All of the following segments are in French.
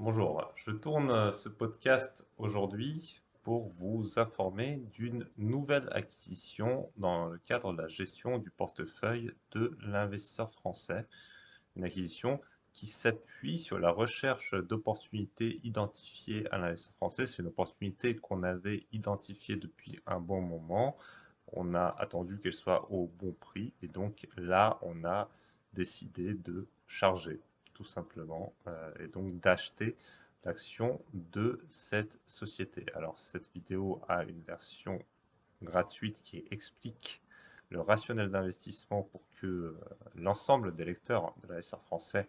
Bonjour, je tourne ce podcast aujourd'hui pour vous informer d'une nouvelle acquisition dans le cadre de la gestion du portefeuille de l'investisseur français. Une acquisition qui s'appuie sur la recherche d'opportunités identifiées à l'investisseur français. C'est une opportunité qu'on avait identifiée depuis un bon moment. On a attendu qu'elle soit au bon prix et donc là, on a décidé de charger tout simplement et donc d'acheter l'action de cette société. Alors cette vidéo a une version gratuite qui explique le rationnel d'investissement pour que l'ensemble des lecteurs de l'ASR français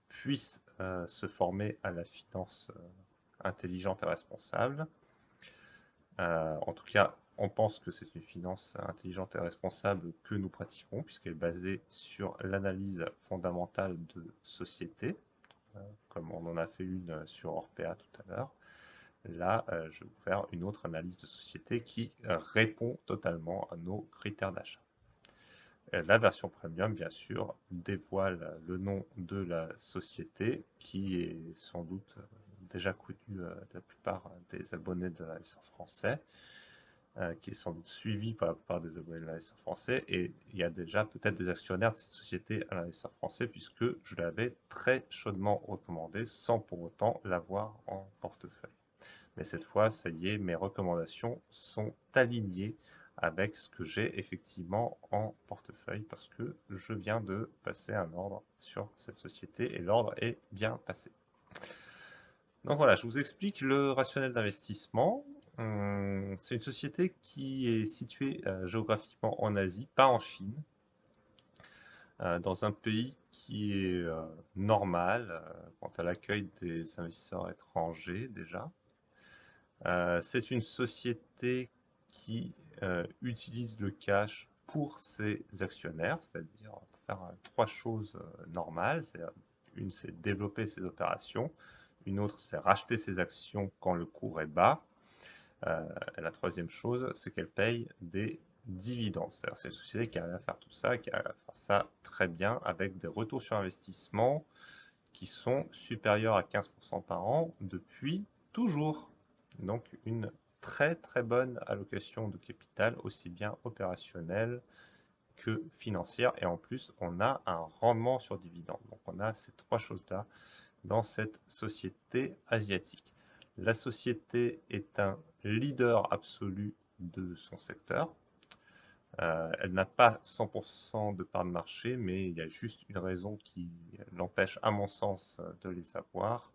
puissent se former à la finance intelligente et responsable. En tout cas, on pense que c'est une finance intelligente et responsable que nous pratiquons, puisqu'elle est basée sur l'analyse fondamentale de société, comme on en a fait une sur Orpea tout à l'heure. Là, je vais vous faire une autre analyse de société qui répond totalement à nos critères d'achat. La version premium, bien sûr, dévoile le nom de la société qui est sans doute déjà connu de la plupart des abonnés de l'investisseur français, qui est sans doute suivi par la plupart des abonnés de l'investisseur français. Et il y a déjà peut-être des actionnaires de cette société à l'investisseur français, puisque je l'avais très chaudement recommandé sans pour autant l'avoir en portefeuille. Mais cette fois, ça y est, mes recommandations sont alignées avec ce que j'ai effectivement en portefeuille parce que je viens de passer un ordre sur cette société et l'ordre est bien passé. Donc voilà, je vous explique le rationnel d'investissement. C'est une société qui est située géographiquement en Asie, pas en Chine, dans un pays qui est normal quant à l'accueil des investisseurs étrangers déjà. C'est une société qui utilise le cash pour ses actionnaires, c'est-à-dire pour faire trois choses normales. Une, c'est développer ses opérations. Une autre, c'est racheter ses actions quand le cours est bas. Et la troisième chose, c'est qu'elle paye des dividendes. C'est-à-dire c'est une société qui arrive à faire tout ça, qui arrive à faire ça très bien avec des retours sur investissement qui sont supérieurs à 15% par an depuis toujours. Donc une très très bonne allocation de capital, aussi bien opérationnelle que financière. Et en plus, on a un rendement sur dividende. Donc on a ces trois choses-là dans cette société asiatique. La société est un leader absolu de son secteur. Elle n'a pas 100% de part de marché, mais il y a juste une raison qui l'empêche, à mon sens, de les avoir.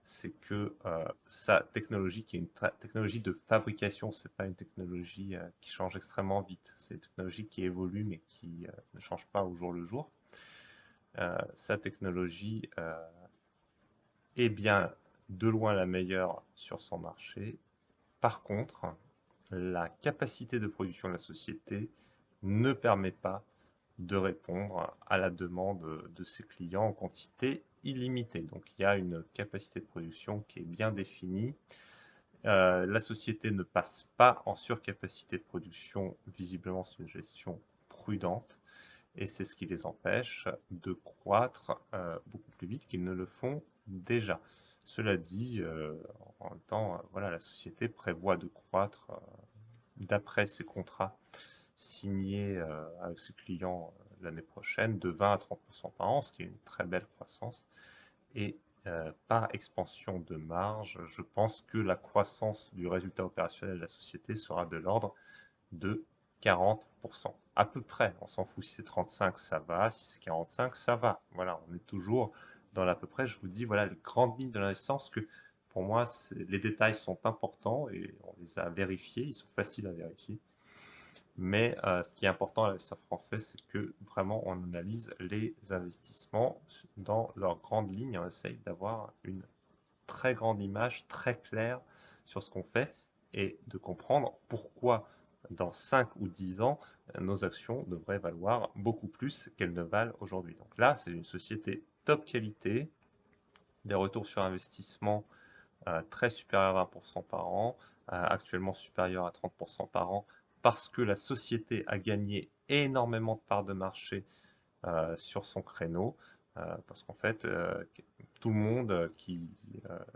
C'est que sa technologie, qui est une technologie de fabrication, c'est pas une technologie qui change extrêmement vite. C'est une technologie qui évolue, mais qui ne change pas au jour le jour. Sa technologie est bien de loin la meilleure sur son marché. Par contre, la capacité de production de la société ne permet pas de répondre à la demande de ses clients en quantité illimitée. Donc il y a une capacité de production qui est bien définie. La société ne passe pas en surcapacité de production, visiblement c'est une gestion prudente, et c'est ce qui les empêche de croître beaucoup plus vite qu'ils ne le font déjà. Cela dit, en même temps, voilà, la société prévoit de croître d'après ses contrats signés avec ses clients l'année prochaine de 20 à 30% par an, ce qui est une très belle croissance. Et par expansion de marge, je pense que la croissance du résultat opérationnel de la société sera de l'ordre de 40%. À peu près, on s'en fout si c'est 35, ça va, si c'est 45, ça va. Voilà, on est toujours dans l'à peu près. Je vous dis, voilà, les grandes lignes de l'investissement, parce que pour moi, les détails sont importants et on les a vérifiés, ils sont faciles à vérifier. Mais ce qui est important à l'investisseur français, c'est que vraiment on analyse les investissements dans leurs grandes lignes. On essaye d'avoir une très grande image, très claire sur ce qu'on fait et de comprendre pourquoi dans 5 ou 10 ans, nos actions devraient valoir beaucoup plus qu'elles ne valent aujourd'hui. Donc là, c'est une société top qualité, des retours sur investissement très supérieurs à 20% par an, actuellement supérieurs à 30% par an, parce que la société a gagné énormément de parts de marché sur son créneau. parce qu'en fait, tout le monde qui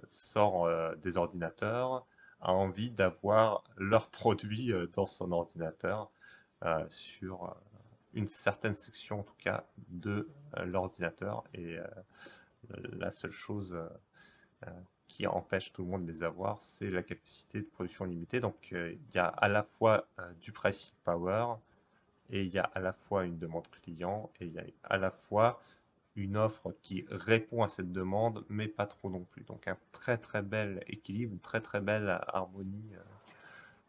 sort des ordinateurs a envie d'avoir leurs produits dans son ordinateur sur une certaine section, en tout cas, de l'ordinateur. Et la seule chose qui empêche tout le monde de les avoir, c'est la capacité de production limitée. Donc, il y a à la fois du pricing power, et il y a à la fois une demande client, et il y a à la fois une offre qui répond à cette demande, mais pas trop non plus. Donc un très très bel équilibre, une très très belle harmonie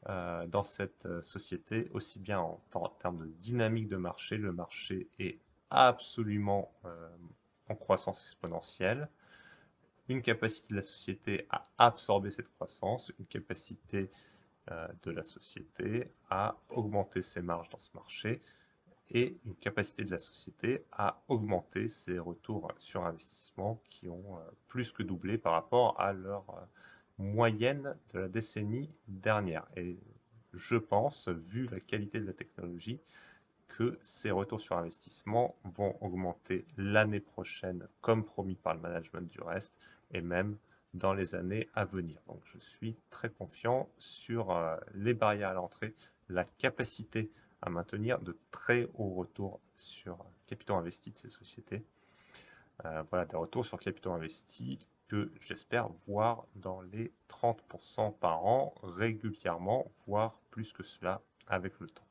dans cette société, aussi bien en termes de dynamique de marché. Le marché est absolument en croissance exponentielle, une capacité de la société à absorber cette croissance, une capacité de la société à augmenter ses marges dans ce marché, et une capacité de la société à augmenter ses retours sur investissement qui ont plus que doublé par rapport à leur moyenne de la décennie dernière. Et je pense, vu la qualité de la technologie, que ces retours sur investissement vont augmenter l'année prochaine, comme promis par le management du reste, et même dans les années à venir. Donc je suis très confiant sur les barrières à l'entrée, la capacité à maintenir de très hauts retours sur capitaux investis de ces sociétés. Voilà, des retours sur capitaux investis que j'espère voir dans les 30% par an régulièrement, voire plus que cela avec le temps.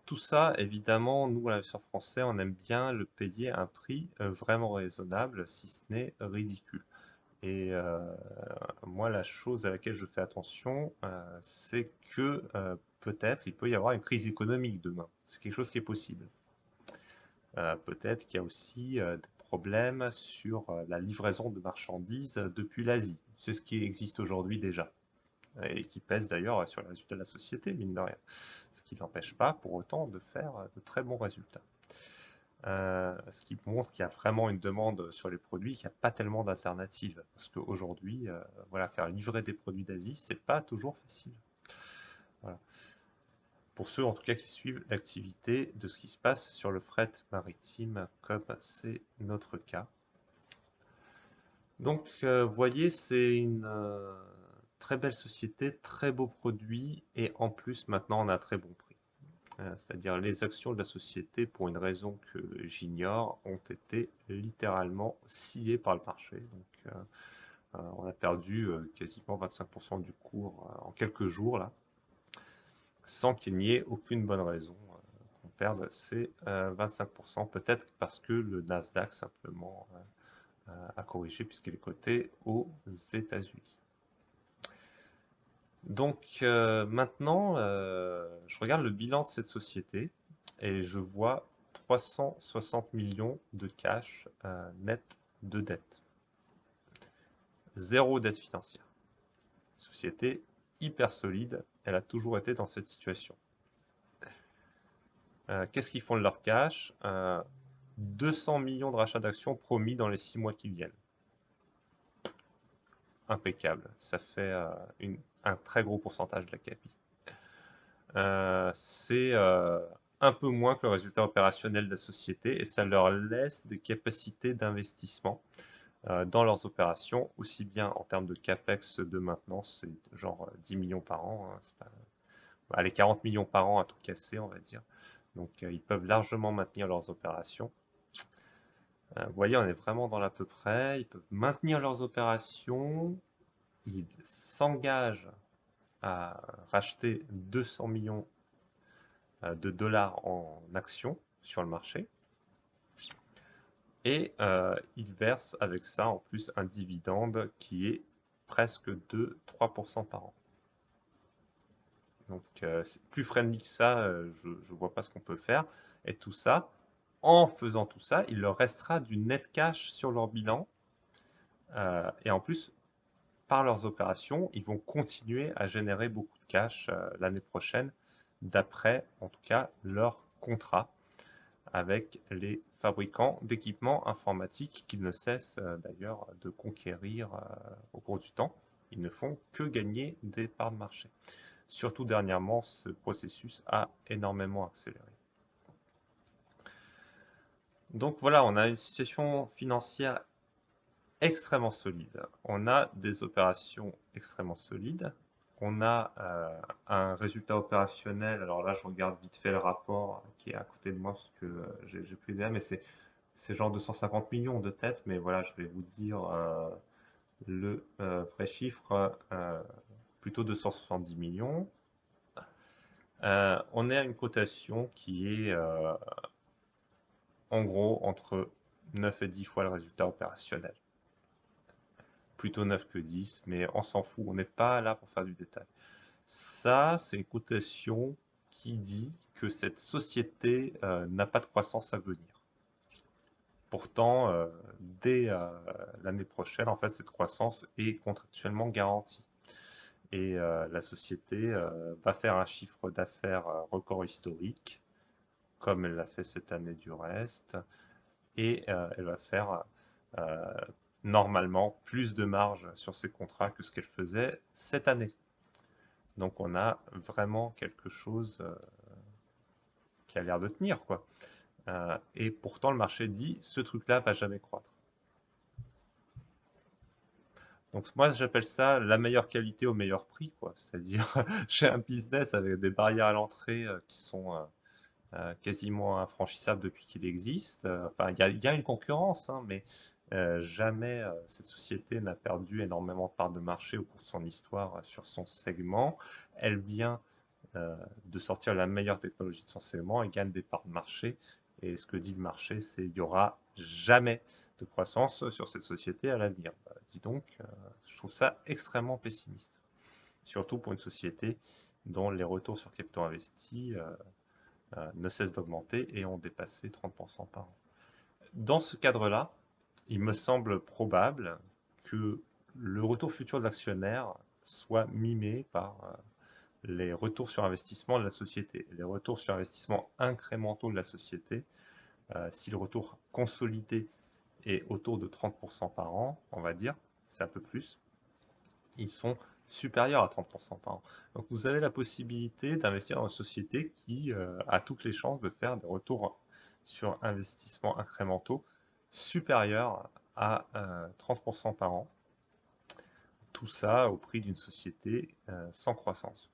Tout ça, évidemment, nous, à l'investisseur français, on aime bien le payer un prix vraiment raisonnable, si ce n'est ridicule. Et moi, la chose à laquelle je fais attention, c'est que peut-être il peut y avoir une crise économique demain. C'est quelque chose qui est possible. Peut-être qu'il y a aussi des problèmes sur la livraison de marchandises depuis l'Asie. C'est ce qui existe aujourd'hui déjà et qui pèse d'ailleurs sur les résultats de la société, mine de rien. Ce qui n'empêche pas pour autant de faire de très bons résultats. Ce qui montre qu'il y a vraiment une demande sur les produits, qu'il n'y a pas tellement d'alternatives. Parce qu'aujourd'hui, voilà, faire livrer des produits d'Asie, c'est pas toujours facile. Voilà. Pour ceux en tout cas qui suivent l'activité de ce qui se passe sur le fret maritime, comme c'est notre cas. Donc, vous voyez, c'est une très belle société, très beau produit, et en plus, maintenant, on a un très bon prix. C'est-à-dire les actions de la société, pour une raison que j'ignore, ont été littéralement sciées par le marché. Donc, on a perdu quasiment 25% du cours en quelques jours, là, sans qu'il n'y ait aucune bonne raison qu'on perde ces 25%. Peut-être parce que le Nasdaq, simplement, a corrigé, puisqu'il est coté aux États-Unis. Donc maintenant, je regarde le bilan de cette société et je vois 360 millions de cash net de dette. Zéro dette financière. Société hyper solide, elle a toujours été dans cette situation. Qu'est-ce qu'ils font de leur cash? 200 millions de rachats d'actions promis dans les 6 mois qui viennent. Impeccable. Ça fait un très gros pourcentage de la capi. C'est un peu moins que le résultat opérationnel de la société et ça leur laisse des capacités d'investissement dans leurs opérations, aussi bien en termes de capex de maintenance, c'est genre 10 millions par an, hein, c'est pas... allez, 40 millions par an à tout casser, on va dire. Donc ils peuvent largement maintenir leurs opérations. Vous voyez, on est vraiment dans l'à peu près. Ils peuvent maintenir leurs opérations. Ils s'engagent à racheter 200 millions de dollars en actions sur le marché. Et ils versent avec ça en plus un dividende qui est presque de 3% par an. Donc c'est plus friendly que ça, je ne vois pas ce qu'on peut faire. Et tout ça, en faisant tout ça, il leur restera du net cash sur leur bilan. Et en plus, par leurs opérations, ils vont continuer à générer beaucoup de cash l'année prochaine, d'après en tout cas leur contrat avec les fabricants d'équipements informatiques qu'ils ne cessent d'ailleurs de conquérir au cours du temps. Ils ne font que gagner des parts de marché. Surtout dernièrement, ce processus a énormément accéléré. Donc voilà, on a une situation financière extrêmement solide. On a des opérations extrêmement solides. On a un résultat opérationnel. Alors là, je regarde vite fait le rapport qui est à côté de moi parce que j'ai plus d'idée, mais c'est genre 250 millions de têtes. Mais voilà, je vais vous dire le vrai chiffre, plutôt 270 millions. On est à une cotation qui est en gros entre 9 et 10 fois le résultat opérationnel. Plutôt 9 que 10, mais on s'en fout, on n'est pas là pour faire du détail. Ça, c'est une cotation qui dit que cette société n'a pas de croissance à venir. Pourtant, dès l'année prochaine, en fait, cette croissance est contractuellement garantie. Et la société va faire un chiffre d'affaires record historique, comme elle l'a fait cette année du reste, et elle va faire euh, normalement plus de marge sur ses contrats que ce qu'elle faisait cette année. Donc on a vraiment quelque chose qui a l'air de tenir, quoi. Et pourtant le marché dit ce truc-là va jamais croître. Donc moi j'appelle ça la meilleure qualité au meilleur prix, quoi. C'est-à-dire j'ai un business avec des barrières à l'entrée qui sont quasiment infranchissable depuis qu'il existe. Enfin, il y a une concurrence, hein, mais jamais cette société n'a perdu énormément de parts de marché au cours de son histoire sur son segment. Elle vient de sortir la meilleure technologie de son segment et gagne des parts de marché. Et ce que dit le marché, c'est qu'il n'y aura jamais de croissance sur cette société à l'avenir. Bah, dis donc, je trouve ça extrêmement pessimiste. Surtout pour une société dont les retours sur capitaux investis ne cessent d'augmenter et ont dépassé 30% par an. Dans ce cadre-là, il me semble probable que le retour futur de l'actionnaire soit mimé par les retours sur investissement de la société. Les retours sur investissement incrémentaux de la société, si le retour consolidé est autour de 30% par an, on va dire, c'est un peu plus, ils sont supérieurs à 30% par an. Donc vous avez la possibilité d'investir dans une société qui a toutes les chances de faire des retours sur investissement incrémentaux supérieurs à 30% par an. Tout ça au prix d'une société sans croissance.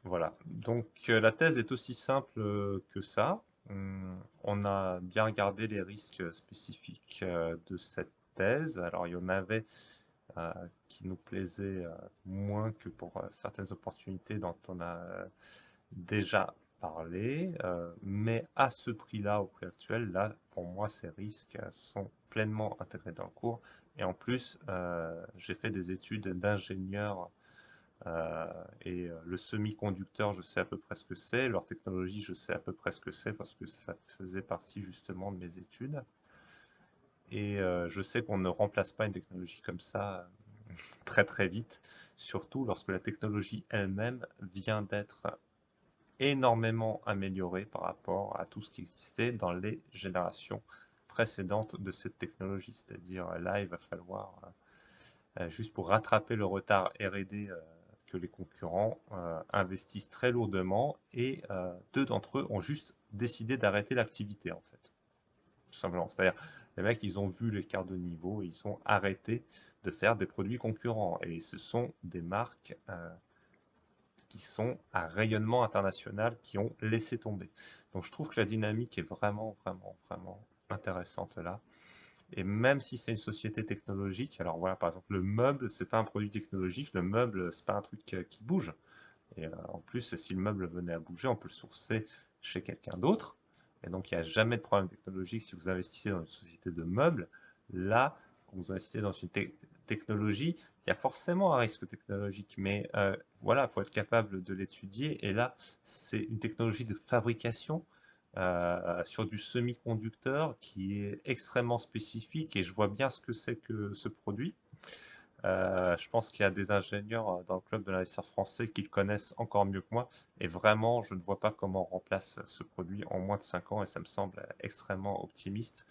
Voilà. Donc la thèse est aussi simple que ça. On a bien regardé les risques spécifiques de cette thèse. Alors il y en avait qui nous plaisait moins que pour certaines opportunités dont on a déjà parlé. Mais à ce prix-là, au prix actuel, là, pour moi, ces risques sont pleinement intégrés dans le cours. Et en plus, j'ai fait des études d'ingénieur et le semi-conducteur, je sais à peu près ce que c'est. Leur technologie, je sais à peu près ce que c'est parce que ça faisait partie justement de mes études. Et je sais qu'on ne remplace pas une technologie comme ça très très vite, surtout lorsque la technologie elle-même vient d'être énormément améliorée par rapport à tout ce qui existait dans les générations précédentes de cette technologie. C'est-à-dire là, il va falloir, juste pour rattraper le retard R&D que les concurrents investissent très lourdement, et deux d'entre eux ont juste décidé d'arrêter l'activité en fait, tout simplement. C'est-à-dire, les mecs, ils ont vu l'écart de niveau et ils ont arrêté de faire des produits concurrents. Et ce sont des marques qui sont à rayonnement international qui ont laissé tomber. Donc je trouve que la dynamique est vraiment, vraiment, vraiment intéressante là. Et même si c'est une société technologique, alors voilà, par exemple, le meuble, c'est pas un produit technologique, le meuble, c'est pas un truc qui bouge. Et en plus, si le meuble venait à bouger, on peut le sourcer chez quelqu'un d'autre. Et donc, il n'y a jamais de problème technologique si vous investissez dans une société de meubles. Là, quand vous investissez dans une technologie, il y a forcément un risque technologique, mais voilà, il faut être capable de l'étudier. Et là, c'est une technologie de fabrication sur du semi-conducteur qui est extrêmement spécifique et je vois bien ce que c'est que ce produit. Je pense qu'il y a des ingénieurs dans le club de l'investisseur français qui le connaissent encore mieux que moi. Et vraiment, je ne vois pas comment on remplace ce produit en moins de 5 ans et ça me semble extrêmement optimiste.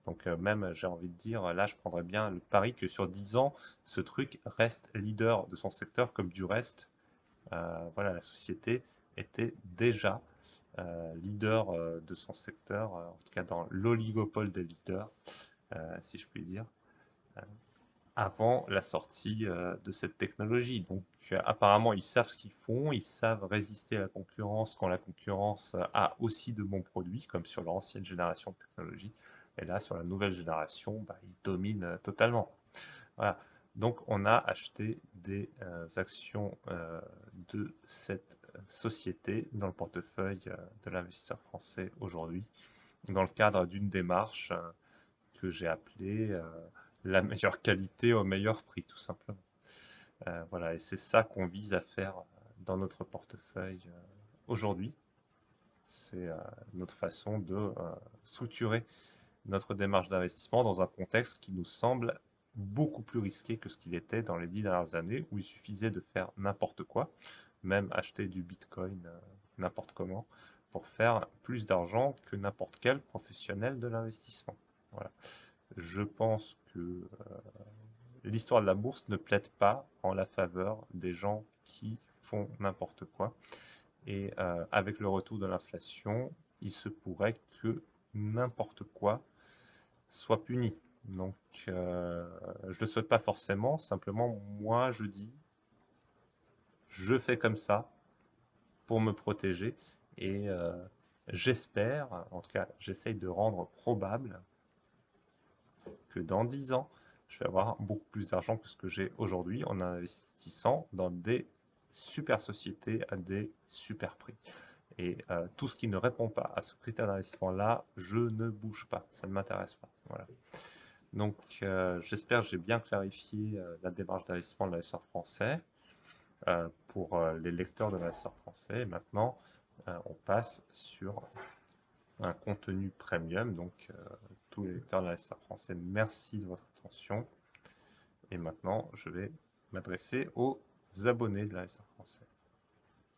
Donc même, j'ai envie de dire, là, je prendrais bien le pari que sur 10 ans, ce truc reste leader de son secteur comme du reste. Voilà, la société était déjà leader de son secteur, en tout cas dans l'oligopole des leaders, si je puis dire, euh, avant la sortie de cette technologie. Donc apparemment, ils savent ce qu'ils font, ils savent résister à la concurrence quand la concurrence a aussi de bons produits, comme sur l'ancienne génération de technologie. Et là, sur la nouvelle génération, bah, ils dominent totalement. Voilà. Donc, on a acheté des actions de cette société dans le portefeuille de l'investisseur français aujourd'hui, dans le cadre d'une démarche que j'ai appelée la meilleure qualité au meilleur prix, tout simplement. Voilà, et c'est ça qu'on vise à faire dans notre portefeuille aujourd'hui. C'est notre façon de structurer notre démarche d'investissement dans un contexte qui nous semble beaucoup plus risqué que ce qu'il était dans les 10 dernières années, où il suffisait de faire n'importe quoi, même acheter du Bitcoin n'importe comment, pour faire plus d'argent que n'importe quel professionnel de l'investissement. Voilà. Je pense que l'histoire de la bourse ne plaide pas en la faveur des gens qui font n'importe quoi. Et avec le retour de l'inflation, il se pourrait que n'importe quoi soit puni. Donc, je ne le souhaite pas forcément, simplement, moi, je dis, je fais comme ça pour me protéger et j'espère, en tout cas, j'essaye de rendre probable que dans 10 ans, je vais avoir beaucoup plus d'argent que ce que j'ai aujourd'hui en investissant dans des super sociétés à des super prix. Et tout ce qui ne répond pas à ce critère d'investissement-là, je ne bouge pas, ça ne m'intéresse pas. Voilà. Donc, j'espère que j'ai bien clarifié la démarche d'investissement de l'investisseur français pour les lecteurs de l'investisseur français. Et maintenant, on passe sur un contenu premium. Donc, tous les lecteurs de l'investisseur français, merci de votre attention. Et maintenant, je vais m'adresser aux abonnés de l'investisseur français.